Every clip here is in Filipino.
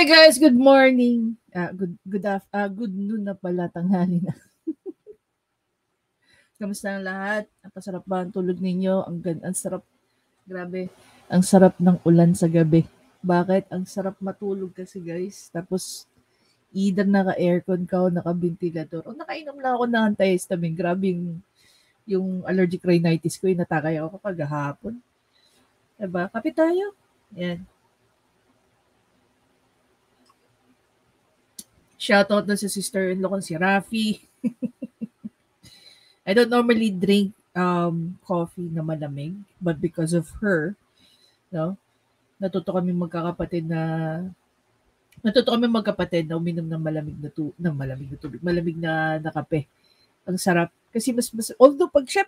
Hi guys, good morning. Good noon na pala, tanghali na. Kamusta ang lahat? Napasarap ba ang tulog ninyo? Ang sarap. Grabe. Ang sarap ng ulan sa gabi. Bakit? Ang sarap matulog kasi guys. Tapos either naka-aircon ka o naka-ventilador. O nakainom lang ako ng antihistamine. Grabe yung allergic rhinitis ko. Natakay ako kapag hapon. Diba? Kapit tayo. Yan. Shoutout na sa sister-in-law kong si Rafi. I don't normally drink coffee na malamig, but because of her, no, natuto kami magkakapatid na uminom ng malamig na kape. Ang sarap. Kasi mas although pagka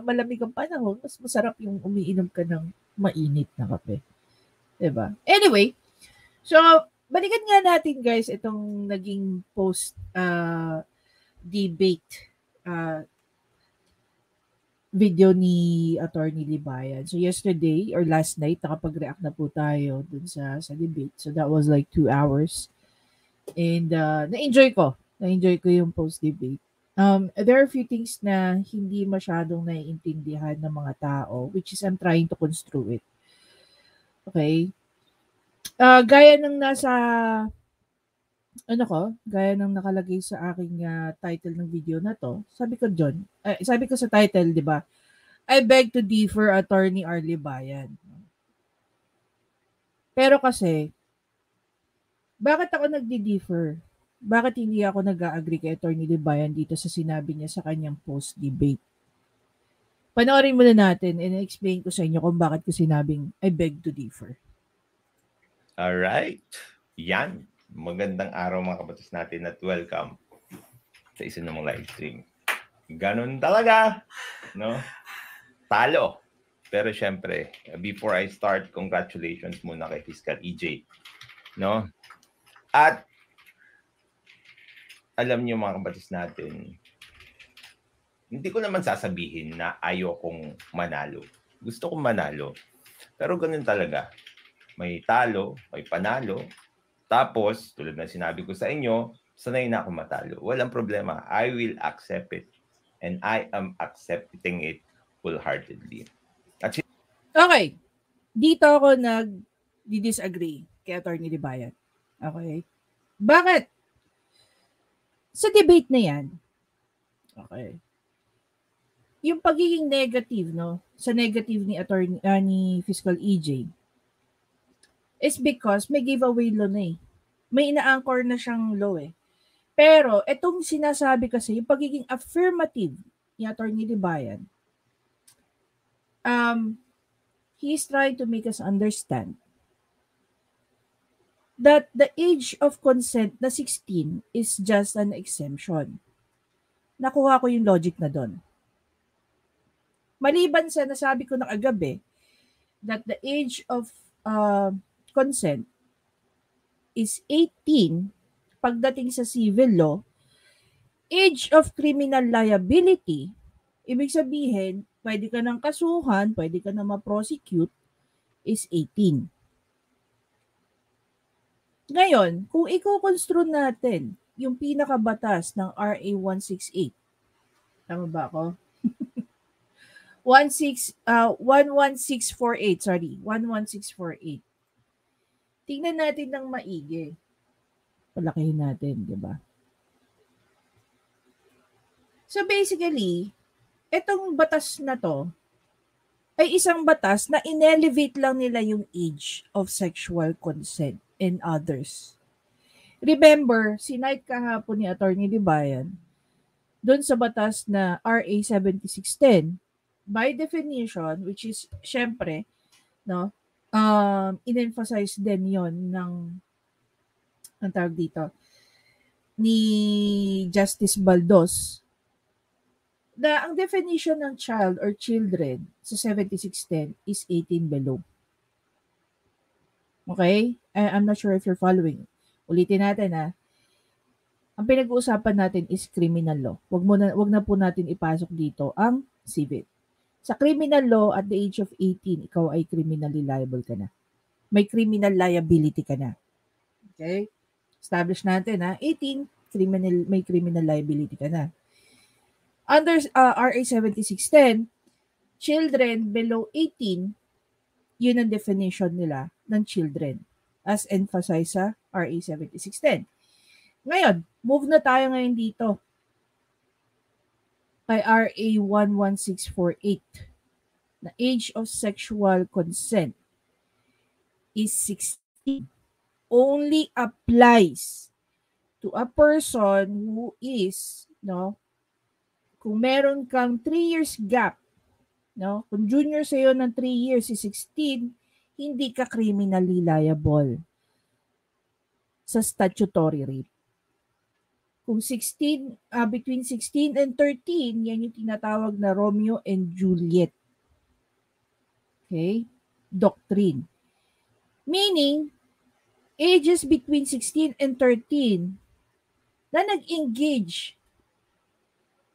malamig ang panahon, mas masarap yung umiinom ka ng mainit na kape. Diba? Anyway, so balikan nga natin guys itong naging post debate video ni Attorney Libayan. So yesterday or last night nakapag-react na po tayo dun sa debate. So that was like 2 hours. And na-enjoy ko yung post debate. There are a few things na hindi masyadong naiintindihan ng mga tao, which is I'm trying to construe it. Okay? Gaya ng nakalagay sa aking title ng video na to, sabi ko sa title, di ba? I beg to differ, Attorney R. Libayan. Pero kasi, bakit ako nagdi-differ? Bakit hindi ako nag-agree kay Attorney Libayan dito sa sinabi niya sa kanyang post-debate? Panoorin muna natin and explain ko sa inyo kung bakit ko sinabing I beg to differ. Alright. Yan. Magandang araw mga kabatas natin at welcome sa isa namang live stream. Ganon talaga, no? Talo. Pero syempre, before I start, congratulations muna kay Fiscal EJ, no? At alam niyo mga kabatas natin, hindi ko naman sasabihin na ayokong manalo. Gusto kong manalo. Pero ganun talaga. May talo, may panalo. Tapos, tulad ng sinabi ko sa inyo, sanay na ako matalo. Walang problema. I will accept it. And I am accepting it wholeheartedly. Okay. Dito ako nag-disagree kay Attorney Libayan. Okay. Bakit? Sa debate na yan, okay, yung pagiging negative, no, sa negative ni Attorney ni Fiscal EJ, is because may giveaway law na eh. May ina-anchor na siyang law eh. Pero, itong sinasabi kasi, yung pagiging affirmative ni Attorney Libayan, he is trying to make us understand that the age of consent na 16 is just an exemption. Nakuha ko yung logic na doon. Maliban sa nasabi ko na kagabi that the age of consent is 18 pagdating sa civil law, age of criminal liability, ibig sabihin, pwede ka ng kasuhan, pwede ka na ma-prosecute, is 18. Ngayon, kung i-construe natin yung pinakabatas ng RA 168, tama ba ako? 11648, sorry, 11648. Tingnan natin ng maigi. Palakihin natin, di ba? So basically, itong batas na to ay isang batas na inelevate lang nila yung age of sexual consent and others. Remember, sinight kahapon ni Attorney Libayan doon sa batas na RA 7610, by definition, which is, syempre, no, in-emphasize din yon ng ang tawag dito, ni Justice Baldos, na ang definition ng child or children sa 7610 is 18 below. Okay? I'm not sure if you're following. Ulitin natin ha. Ang pinag-uusapan natin is criminal law. Wag na po natin ipasok dito ang civil. Sa criminal law, at the age of 18, ikaw ay criminally liable ka na. May criminal liability ka na. Okay? Establish natin, 18, may criminal liability ka na. Under RA 7610, children below 18, yun ang definition nila ng children as emphasized sa RA 7610. Ngayon, move na tayo ngayon dito kay RA 11648 na age of sexual consent is 16. Only applies to a person who is, kung meron kang 3 years gap, kung junior sa'yo ng 3 years is 16, hindi ka criminally liable sa statutory rape. Kung 16, between 16 and 13, yan yung tinatawag na Romeo and Juliet. Okay? Doctrine. Meaning, ages between 16 and 13 na nag-engage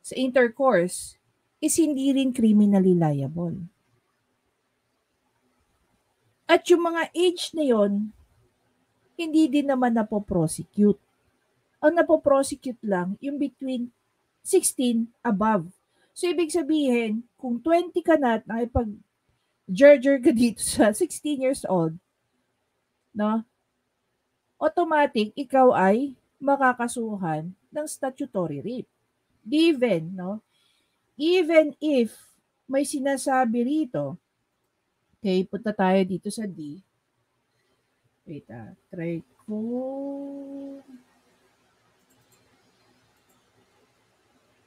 sa intercourse is hindi rin criminally liable. At yung mga age na yon, hindi din naman napoprosecute. Ang napoprosecute lang yung between 16 above. So, ibig sabihin, kung 20 ka na at nakipag-jerger ka dito sa 16 years old, automatic, ikaw ay makakasuhan ng statutory rape. Even if may sinasabi rito, okay, punta tayo dito sa D. Wait, try ko.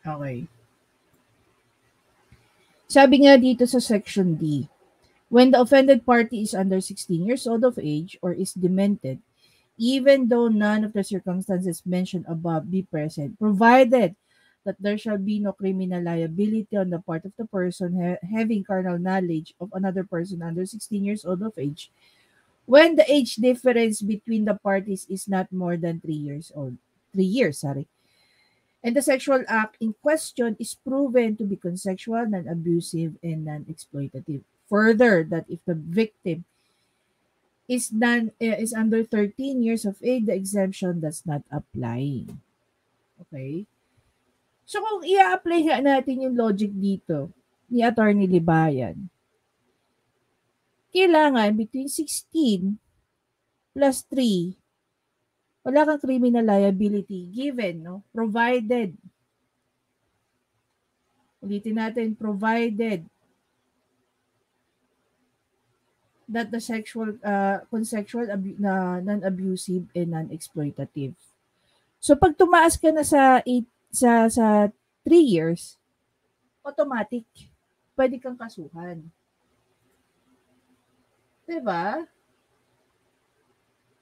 Okay. Sabi nga dito sa section D, when the offended party is under 16 years old of age or is demented, even though none of the circumstances mentioned above be present, provided that there shall be no criminal liability on the part of the person having carnal knowledge of another person under 16 years old of age, when the age difference between the parties is not more than 3 years, and the sexual act in question is proven to be consensual, non-abusive, and non-exploitative. Further, that if the victim is under 13 years of age, the exemption does not apply. Okay? So kung i-apply nga natin yung logic dito ni Attorney Libayan, kailangan between 16 plus 3, wala kang criminal liability given, provided, ulitin natin, provided that the consensual, non-abusive, and non-exploitative. So pag tumaas ka na sa 3 years, automatic, pwede kang kasuhan. Diba?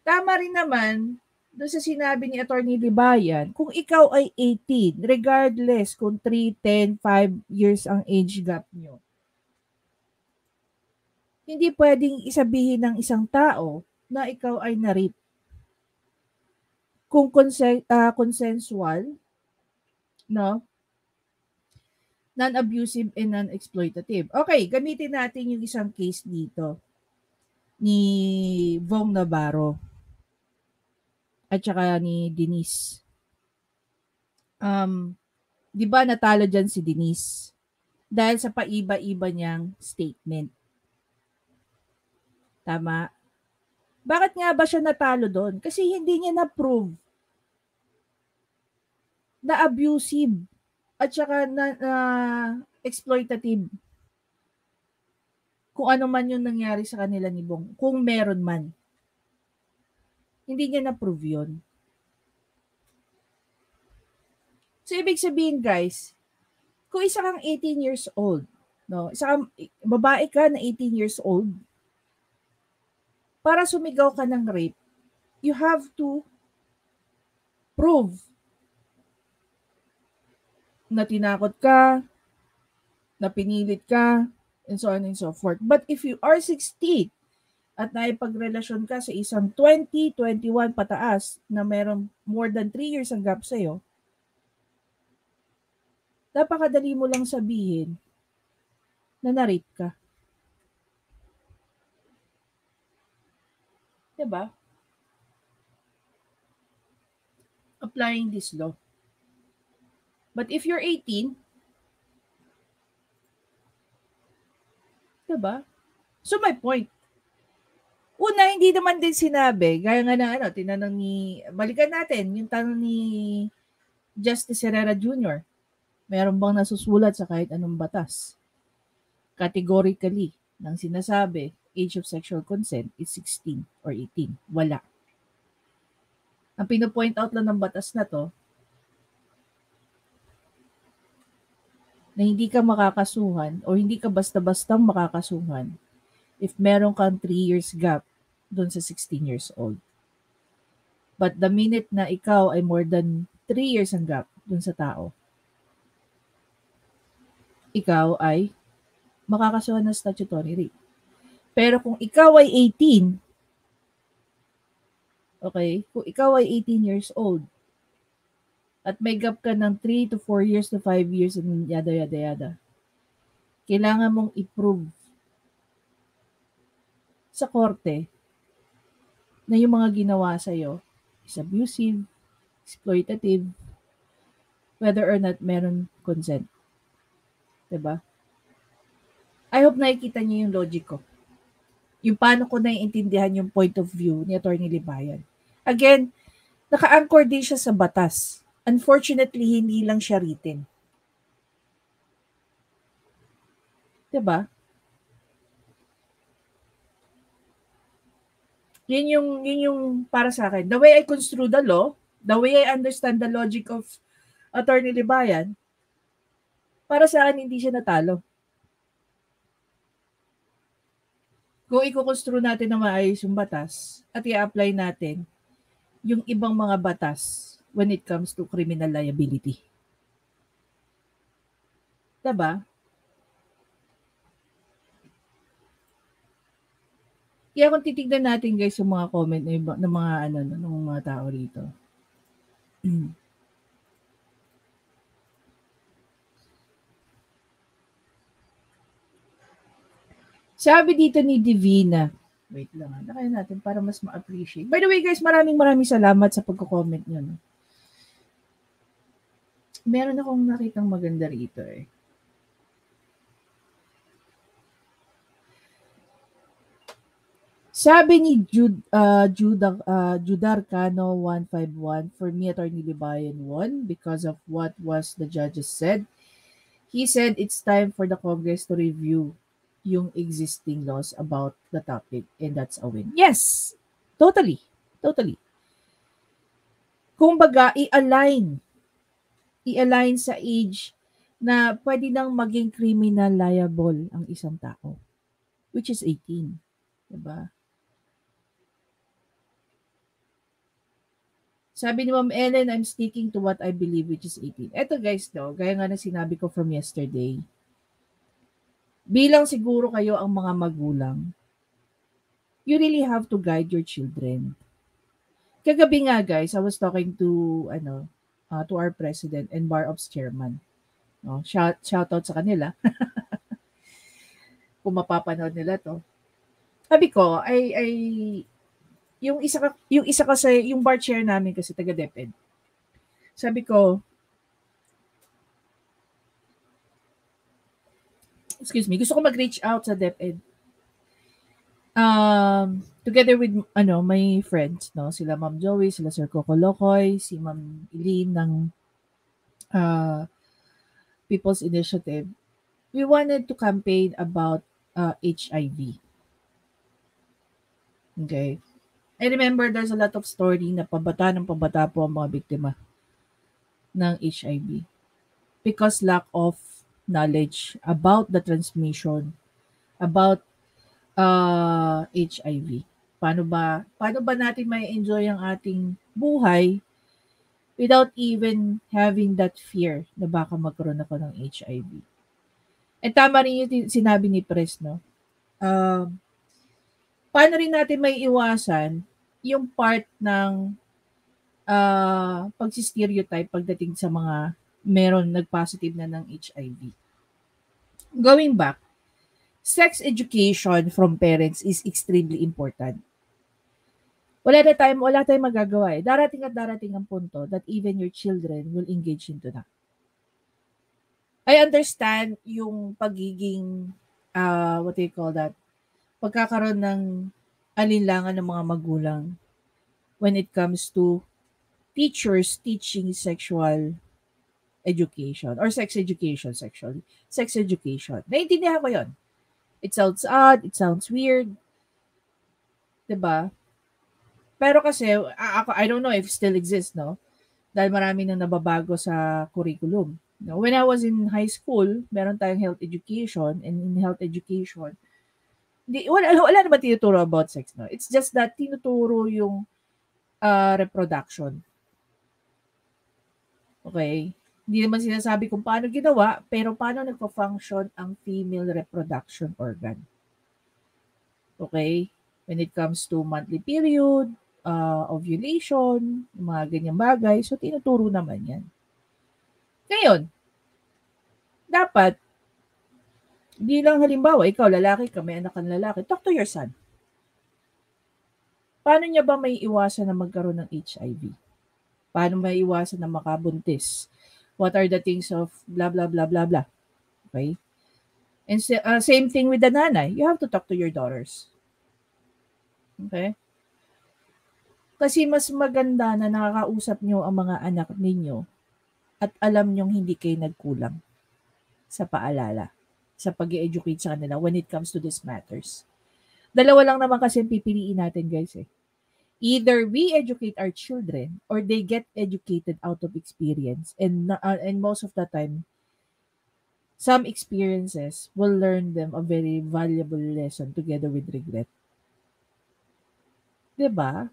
Tama rin naman doon sa sinabi ni Attorney Libayan, kung ikaw ay 18, regardless kung 3, 10, 5 years ang age gap nyo, hindi pwedeng isabihin ng isang tao na ikaw ay na-rape. Kung consensual, non-abusive, and non-exploitative. Okay, gamitin natin yung isang case dito ni Vong Navarro at saka ni Denise. Di ba natalo dyan si Denise dahil sa paiba-iba niyang statement. Tama? Bakit nga ba siya natalo doon? Kasi hindi niya na-prove na abusive at saka na exploitative. Kung ano man yung nangyari sa kanila ni Bong. Kung meron man. Hindi niya na-prove yun. So, ibig sabihin, guys, kung isa kang 18 years old, babae ka na 18 years old, para sumigaw ka ng rape, you have to prove na tinakot ka, na pinilit ka, and so on and so forth. But if you are 16 at naipagrelasyon ka sa isang 20, 21 pataas na meron more than 3 years ang gap sa'yo, napakadali mo lang sabihin na na-rape ka. Diba? applying this law. But if you're 18, diba? So my point. Una, hindi naman din sinabi, gaya nga na tinanong balikan natin, yung tanong ni Justice Herrera Jr., meron bang nasusulat sa kahit anong batas? Categorically, nang sinasabi, age of sexual consent is 16 or 18. Wala. Ang pino-point out lang ng batas na to, na hindi ka makakasuhan o hindi ka basta-bastang makakasuhan if meron kang 3 years gap doon sa 16 years old. But the minute na ikaw ay more than 3 years ang gap doon sa tao, ikaw ay makakasuhan ng statutory rape. Pero kung ikaw ay 18, okay, kung ikaw ay 18 years old, at may gap ka ng 3 to 4 years to 5 years and yada, kailangan mong i-prove sa korte na yung mga ginawa sa'yo is abusive, exploitative, whether or not meron consent. Diba? I hope nakikita niyo yung logic ko. Yung paano ko naiintindihan yung point of view ni Atty. Libayan. Again, naka-anchor din siya sa batas. Unfortunately, hindi lang siya written. Diba? Yun yung para sa akin. The way I construe the law, the way I understand the logic of Atty. Libayan, para sa akin, hindi siya natalo. Kung i-construe natin na maayos yung batas at i-apply natin yung ibang mga batas when it comes to criminal liability. Diba? Kaya kung titignan natin guys yung mga comment ng mga tao rito. Sabi dito ni Divina, wait lang, kaya natin para mas ma-appreciate. By the way guys, maraming salamat sa pagko-comment nyo. No? Meron akong nakitang maganda rito eh. Sabi ni Judarcano 151, for me, Atty. Libayan won because of what was the judges said. He said it's time for the Congress to review yung existing laws about the topic, and that's a win. Yes, totally. Kumbaga, i-align sa age na pwede nang maging criminal liable ang isang tao, which is 18. Diba? Sabi ni Ma'am Ellen, I'm sticking to what I believe, which is 18. Eto guys, gaya nga na sinabi ko from yesterday, bilang siguro kayo ang mga magulang, you really have to guide your children. Kagabi nga guys, I was talking to our president and bar ops chairman. No, shout out sa kanila. Kung mapapanood nila to. Sabi ko, yung isa kasi, yung bar chair namin kasi taga DepEd. Sabi ko, excuse me, gusto ko mag-reach out sa DepEd. Together with my friends, no, sila Ma'am Joey, sila Sir Coco Locoy, si Ma'am Eileen ng People's Initiative, we wanted to campaign about HIV. Okay. I remember there's a lot of story na pabata po ang mga biktima ng HIV because lack of knowledge about the transmission, about HIV. Paano ba natin may enjoy ang ating buhay without even having that fear na baka magkaroon ako ng HIV. And tama rin yung sinabi ni Pres, no? Paano rin natin may iwasan yung part ng pagsi-stereotype pagdating sa mga nag-positive na ng HIV. Going back, sex education from parents is extremely important. wala tayong magagawa eh. Darating at darating ang punto that even your children will engage into that. I understand yung pagiging, what do you call that? Pagkakaroon ng alinlangan ng mga magulang when it comes to teachers teaching sexual education or sex education sexually. Sex education. Naiintindihan ko yun. It sounds odd, it sounds weird. 'Di ba? Pero kasi, ako, I don't know if still exists, no? Dahil marami nang nababago sa curriculum. No? When I was in high school, meron tayong health education, and in health education, wala naman tinuturo about sex, no? It's just that tinuturo yung reproduction. Okay? Hindi naman sinasabi kung paano ginawa, pero paano nagpa-function ang female reproduction organ. Okay? When it comes to monthly period, ovulation, mga ganyang bagay. So, tinuturo naman yan. Ngayon, dapat, di lang halimbawa, ikaw lalaki ka, may anak kang lalaki, talk to your son. Paano niya ba may iwasan na magkaroon ng HIV? Paano may iwasan na makabuntis? What are the things of blah, blah, blah, blah, blah. Okay? And same thing with the nanay. You have to talk to your daughters. Okay? Kasi mas maganda na nakakausap nyo ang mga anak ninyo at alam nyong hindi kayo nagkulang sa paalala, sa pag-educate sa kanila when it comes to these matters. Dalawa lang naman kasi pipiliin natin, guys eh. Either we educate our children or they get educated out of experience. And most of the time, some experiences will learn them a very valuable lesson together with regret. 'Di ba?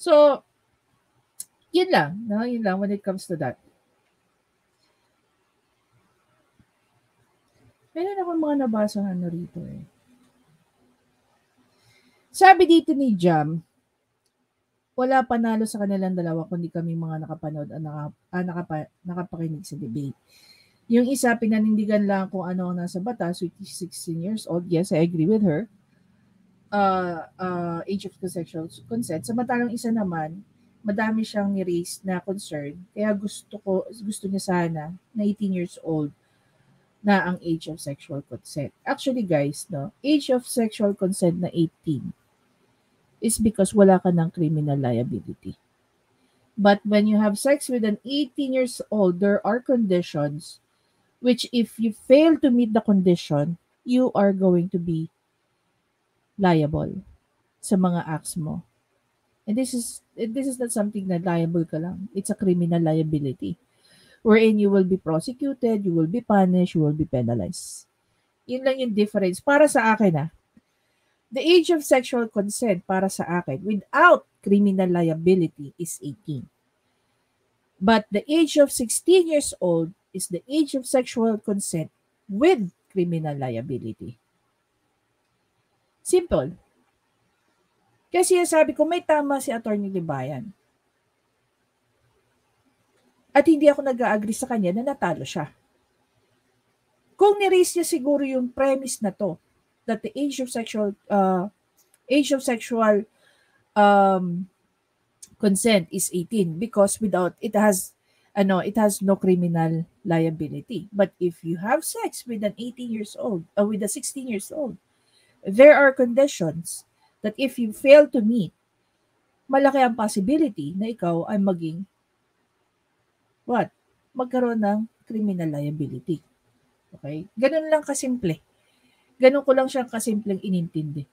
So, yun lang, no? Yun lang when it comes to that. Meron akong mga nabasahan na rito eh. Sabi dito ni Jam, wala panalo sa kanilang dalawa kundi kami mga nakapanood at nakapakinig sa debate. Yung isa, pinanindigan lang kung ano ang nasa batas, which is 16 years old. Yes, I agree with her. Age of sexual consent. Samantalang isa naman, madami siyang ni-raise na concern. Kaya gusto niya sana na 18 years old na ang age of sexual consent. Actually guys, no, age of sexual consent na 18 is because wala ka ng criminal liability. But when you have sex with an 18 years old, there are conditions which if you fail to meet the condition, you are going to be liable sa mga acts mo. And this is not something na liable ka lang. It's a criminal liability. Wherein you will be prosecuted, you will be punished, you will be penalized. Yun lang yung difference. Para sa akin the age of sexual consent para sa akin without criminal liability is 18. But the age of 16 years old is the age of sexual consent with criminal liability. Simple. Kasi sabi ko, may tama si Attorney Libayan. At hindi ako nag-agree sa kanya na natalo siya. Kung ni-raise niya siguro yung premise na to, that the age of sexual consent is 18 because without it has no criminal liability. But if you have sex with an 18 years old or with a 16 years old, there are conditions that if you fail to meet, malaki ang possibility na ikaw ay magkaroon ng criminal liability. Okay? Ganun lang kasimple. Ganun ko lang siyang kasimpleng inintindi.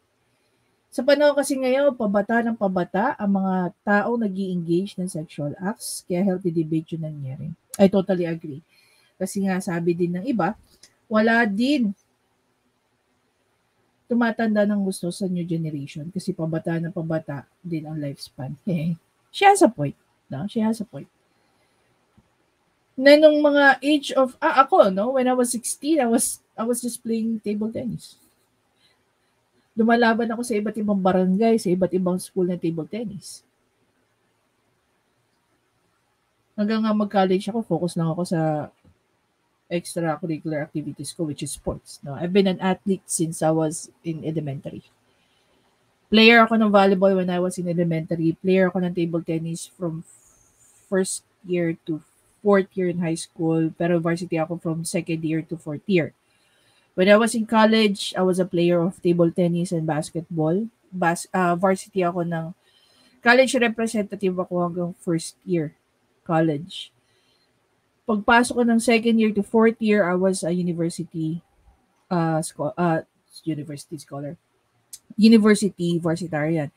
Sa panahon kasi ngayon, pabata ng pabata ang mga tao nag-i-engage ng sexual acts, kaya healthy debate yun nangyari. I totally agree. Kasi nga sabi din ng iba, wala din tumatanda ng gusto sa new generation kasi pabata ng pabata din ang lifespan. She has a point. No? She has a point. Na nung mga age of, ako, no? When I was 16, I was just playing table tennis. Lumalaban ako sa iba't ibang barangay, sa iba't ibang school na table tennis. Hanggang nga mag-college ako, focus lang ako sa extracurricular activities ko, which is sports. No, I've been an athlete since I was in elementary. Player ako ng volleyball when I was in elementary. Player ako ng table tennis from first year to fourth year in high school. Pero varsity ako from second year to fourth year. When I was in college, I was a player of table tennis and basketball. Varsity ako ng college representative ako hanggang first year college. Pagpasok ko ng second year to fourth year, I was a university university scholar. University varsitarian.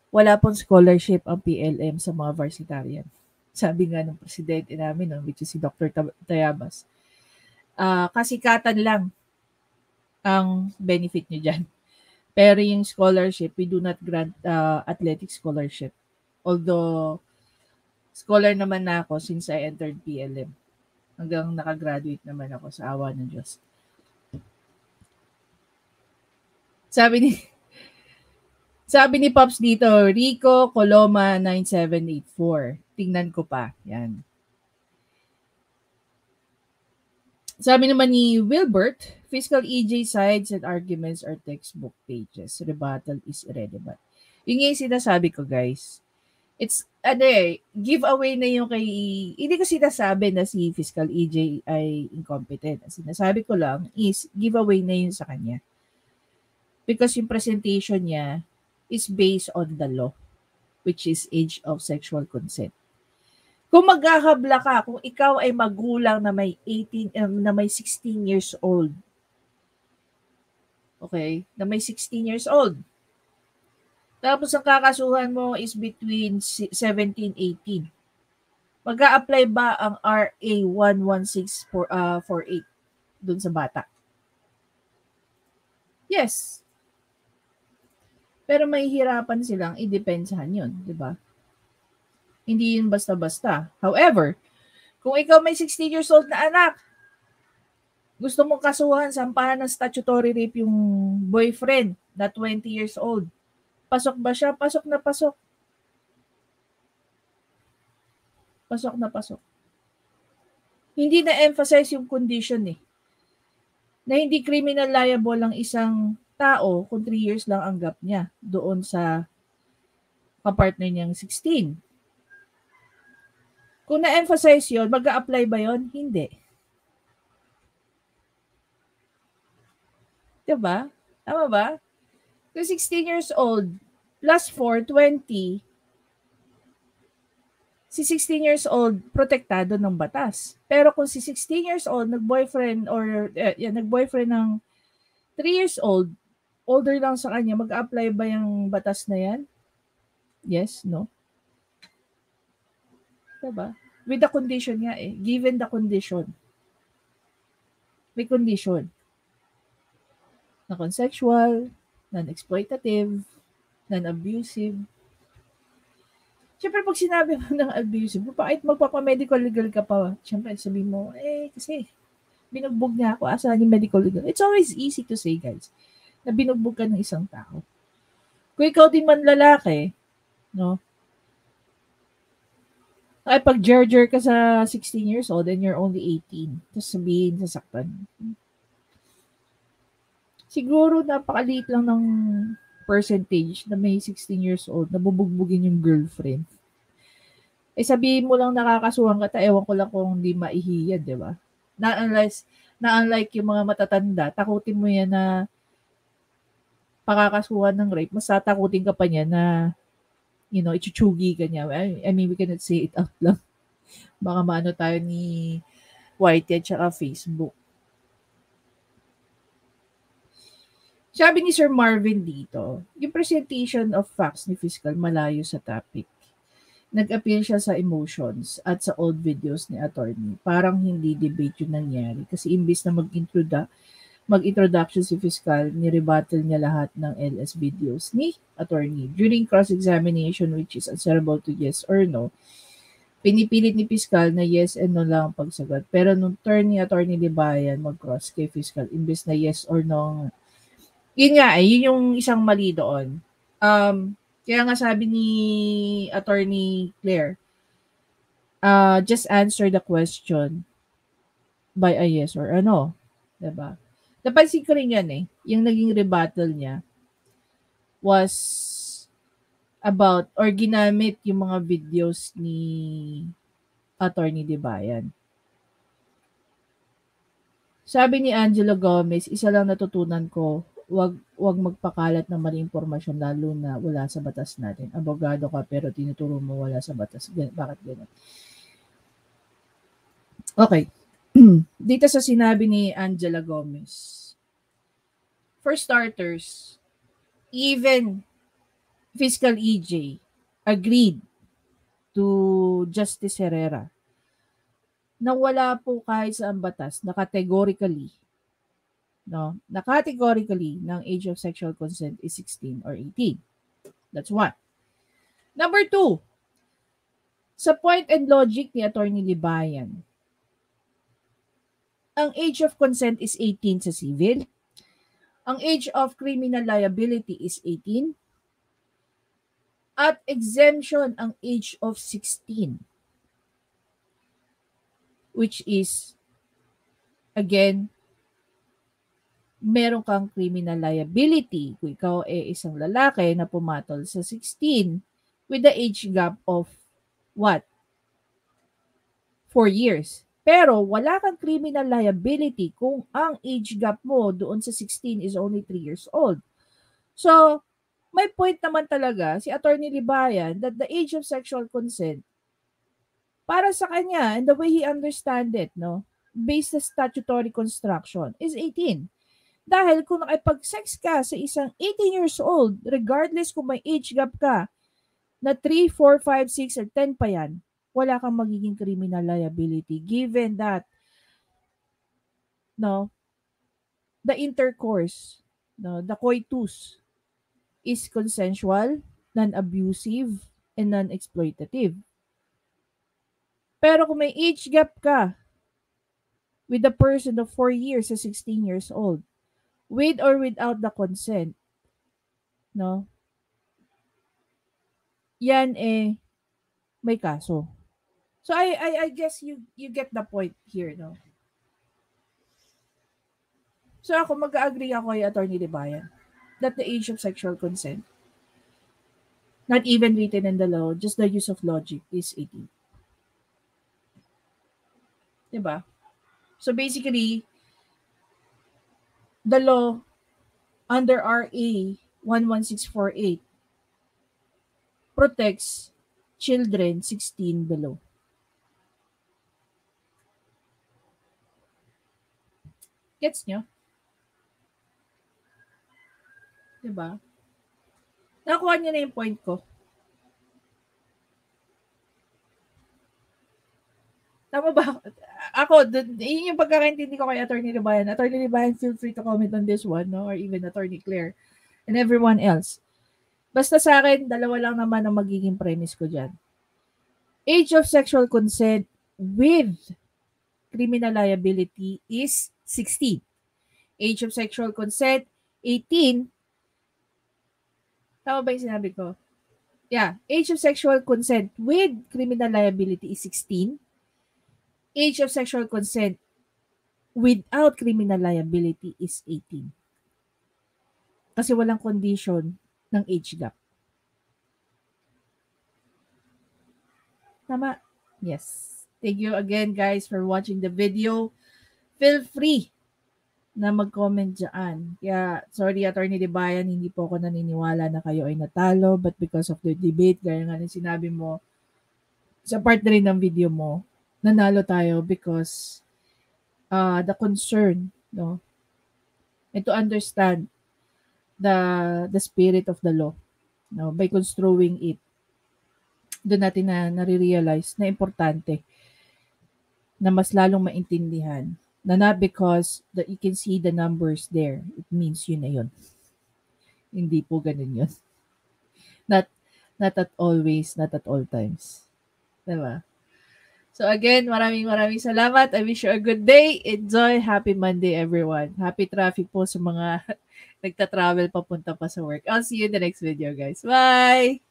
Wala pong scholarship ang PLM sa mga varsitarian. Sabi nga ng presidente namin, no, which is si Dr. Tayabas. Kasikatan lang ang benefit nyo dyan. Pero yung scholarship, we do not grant athletic scholarship. Although, scholar naman na ako since I entered PLM. Hanggang nakagraduate naman ako sa awa ng Diyos. Sabi ni Pops dito, Rico Coloma 9784. Tingnan ko pa. Yan. Sabi naman ni Wilbert, fiscal EJ sides and arguments are textbook pages. Rebuttal is irrelevant. Yun yung sinasabi ko, guys. It's, giveaway na yung kay, hindi ko sinasabi na si fiscal EJ ay incompetent. Sinasabi ko lang is, giveaway na yun sa kanya. Because yung presentation niya is based on the law, which is age of sexual consent. Kung maghahabla ka, kung ikaw ay magulang na may 16 years old. Okay? Na may 16 years old. Tapos ang kakasuhan mo is between 17, 18. Mag-a-apply ba ang RA 11648 dun sa bata? Yes. Pero may hirapan silang i-depensahan yun, di ba? Hindi yun basta-basta. However, kung ikaw may 16 years old na anak, gusto mong kasuhan, sampahan ng statutory rape yung boyfriend na 20 years old, pasok ba siya? Pasok na pasok. Pasok na pasok. Hindi na-emphasize yung condition eh. Na hindi criminal liable ang isang tao kung 3 years lang ang gap niya doon sa kapartner niyang 16. Kung na-emphasize yun, mag-a-apply ba yun? Hindi. Diba? Tama ba? Kung 16 years old, plus 4, 20, si 16 years old, protektado ng batas. Pero kung si 16 years old, nag-boyfriend ng 3 years old, older lang sa kanya, mag-a-apply ba yung batas na yan? Yes, no? Diba? With the condition nga eh. Given the condition. May condition. Non-consensual, non-exploitative, non-abusive. Siyempre, pag sinabi mo ng abusive, kahit magpapamedical legal ka pa, siyempre, sabihin mo, kasi binugbog niya ako, asahan yung medical legal. It's always easy to say, guys, na binugbog ka ng isang tao. Kung ikaw din man lalaki, no, ay pag jerjer ka sa 16 years old and you're only 18, tapos sabihin, sasaktan. Siguro napakaliit lang ng percentage na may 16 years old na bubugbugin yung girlfriend. Sabihin mo lang nakakasuhan ka, ewan ko lang kung hindi maihiyan, di ba? Na unlike yung mga matatanda, takutin mo yan na pakakasuhan ng rape, mas tatakutin ka pa niya na ichuchugi ka niya. I mean, we cannot say it out lang. Baka maano tayo ni Whitey at saka Facebook. Sabi ni Sir Marvin dito, yung presentation of facts ni Fiscal malayo sa topic. Nag-appeal siya sa emotions at sa old videos ni attorney. Parang hindi debate yung nangyari. Kasi imbis na mag-introduction si Fiscal, ni-rebuttal niya lahat ng LS videos ni attorney. During cross-examination, which is answerable to yes or no, pinipilit ni Fiscal na yes and no lang ang pagsagot. Pero nung turn ni attorney Libayan mag-cross kay Fiscal, imbis na yes or no, yun nga yun yung isang mali doon. Kaya nga sabi ni attorney Claire, just answer the question by a yes or a no. Diba? Napansin ko rin yan eh. Yung naging rebuttal niya was about or ginamit yung mga videos ni Attorney Dibayan. Sabi ni Angelo Gomez, isa lang natutunan ko, wag magpakalat ng maling impormasyon lalo na wala sa batas natin. Abogado ka pero tinuturo mo wala sa batas. Bakit gano'n? Okay. Dito sa sinabi ni Angela Gomez. For starters, even Fiscal EJ agreed to Justice Herrera na wala po kahit sa batas na categorically ng age of sexual consent is 16 or 18. That's one. Number two, sa point and logic ni Attorney Libayan, ang age of consent is 18 sa civil, ang age of criminal liability is 18, at exemption ang age of 16. Which is, again, meron kang criminal liability kung ikaw ay isang lalaki na pumatol sa 16 with the age gap of what? 4 years. Pero wala kang criminal liability kung ang age gap mo doon sa 16 is only 3 years old. So, may point naman talaga si Attorney Libayan that the age of sexual consent para sa kanya and the way he understand it, based sa statutory construction, is 18. Dahil kung nakipag-sex ka sa isang 18 years old, regardless kung may age gap ka, na 3, 4, 5, 6, or 10 pa yan, wala kang magiging criminal liability given that the intercourse, the coitus is consensual, non-abusive, and non-exploitative. Pero kung may age gap ka with a person of 4 years to 16 years old, with or without the consent, yan may kaso. So I guess you get the point here, So ako mag-agree ako kay Attorney Libayan that the age of sexual consent, not even written in the law, just the use of logic, is 18. Diba? So basically, the law under RA 11648 protects children 16 below. Gets nyo? Diba? Nakuha niyo na yung point ko. Tama ba? Ako, yun yung pagkakaintindi ko kay Attorney Libayan. Attorney Libayan, feel free to comment on this one, or even Attorney Claire and everyone else. Basta sa akin, dalawa lang naman ang magiging premise ko dyan. Age of sexual consent with criminal liability is 16. Age of sexual consent, 18. Tama ba yung sinabi ko? Yeah. Age of sexual consent with criminal liability is 16. Age of sexual consent without criminal liability is 18. Kasi walang condition ng age gap. Tama? Yes. Thank you again, guys, for watching the video. Feel free na mag-comment dyan. Kaya, sorry, Attorney Libayan, hindi po ako naniniwala na kayo ay natalo, but because of the debate, gaya nga ng sinabi mo, sa part na rin ng video mo, nanalo tayo because the concern, and to understand the spirit of the law, by construing it, doon natin na nare-realize na importante na mas lalong maintindihan na not because that you can see the numbers there, it means yun na yun. Hindi po ganun yun. Not at always, not at all times. Diba? So again, maraming salamat. I wish you a good day. Enjoy. Happy Monday, everyone. Happy traffic po sa mga nagta-travel papunta pa sa work. I'll see you in the next video, guys. Bye!